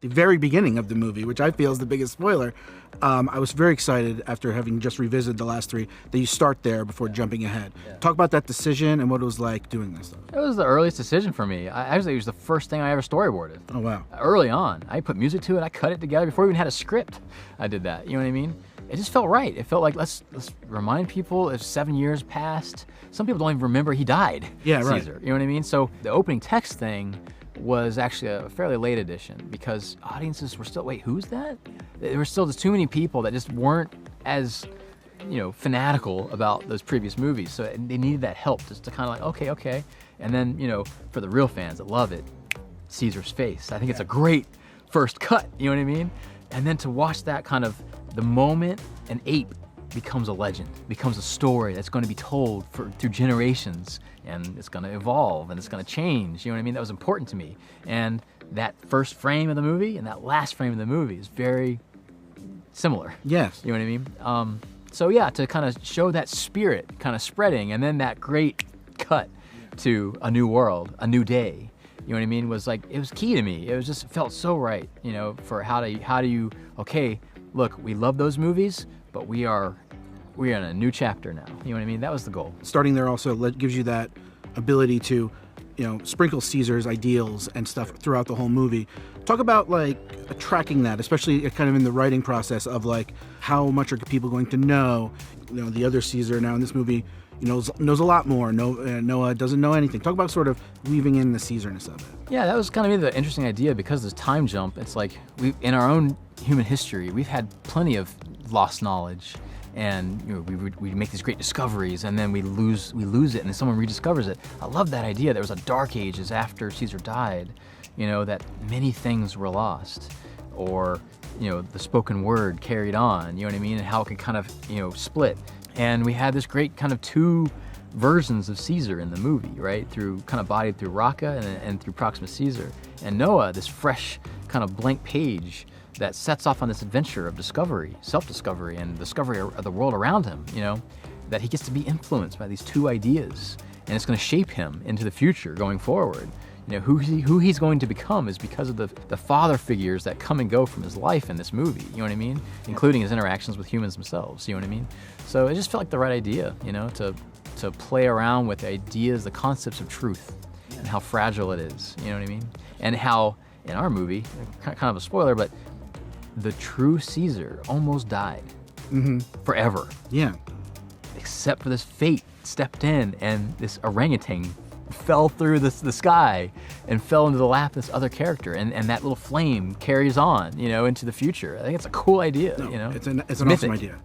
the very beginning of the movie, which I feel is the biggest spoiler. I was very excited after having just revisited the last three that you start there before jumping ahead. Talk about that decision and what it was like doing this stuff. It was the earliest decision for me. Actually, it was the first thing I ever storyboarded. Oh, wow. Early on. I put music to it, I cut it together before we even had a script. I did that, you know what I mean? It just felt right. It felt like, let's remind people if 7 years passed. Some people don't even remember he died, Yeah, right. Caesar, you know what I mean? So the opening text thing was actually a fairly late addition because audiences were still, wait, who's that? There were still just too many people that just weren't as, fanatical about those previous movies. So they needed that help just to kind of like, okay. And then, for the real fans that love it, Caesar's face. I think it's a great first cut, you know what I mean? And then to watch that kind of the moment an ape becomes a legend, becomes a story that's going to be told through generations, and it's going to evolve and it's going to change, you know what I mean? That was important to me. And that first frame of the movie and that last frame of the movie is very similar. Yes. You know what I mean? So yeah, to kind of show that spirit kind of spreading, and then that great cut to a new world, a new day, you know what I mean, was like, it was key to me. It was just, it felt so right, for how do you, okay, look, we love those movies, but we're in a new chapter now. You know what I mean? That was the goal. Starting there also gives you that ability to, sprinkle Caesar's ideals and stuff throughout the whole movie. Talk about tracking that, especially kind of in the writing process of how much are people going to know. The other Caesar now in this movie knows a lot more. Noah doesn't know anything. Talk about sort of weaving in the Caesarness of it. Yeah, that was kind of the interesting idea because this time jump. It's like in our own human history, we've had plenty of lost knowledge. And we make these great discoveries, and then we lose it, and then someone rediscovers it. I love that idea. There was a dark ages after Caesar died, that many things were lost, or the spoken word carried on. You know what I mean? And how it could kind of split. And we had this great kind of two versions of Caesar in the movie, right? Through kind of bodied through Raqqa and through Proxima Caesar, and Noah, this fresh kind of blank page that sets off on this adventure of discovery, self-discovery, and discovery of the world around him, that he gets to be influenced by these two ideas, and it's going to shape him into the future going forward. Who he's going to become is because of the father figures that come and go from his life in this movie, you know what I mean? Including his interactions with humans themselves, you know what I mean? So it just felt like the right idea, to play around with the ideas, the concepts of truth, and how fragile it is, you know what I mean? And how, in our movie, kind of a spoiler, but the true Caesar almost died forever. Yeah. Except for this fate stepped in, and this orangutan fell through the sky and fell into the lap of this other character, and that little flame carries on, into the future. I think it's a cool idea, It's an awesome idea.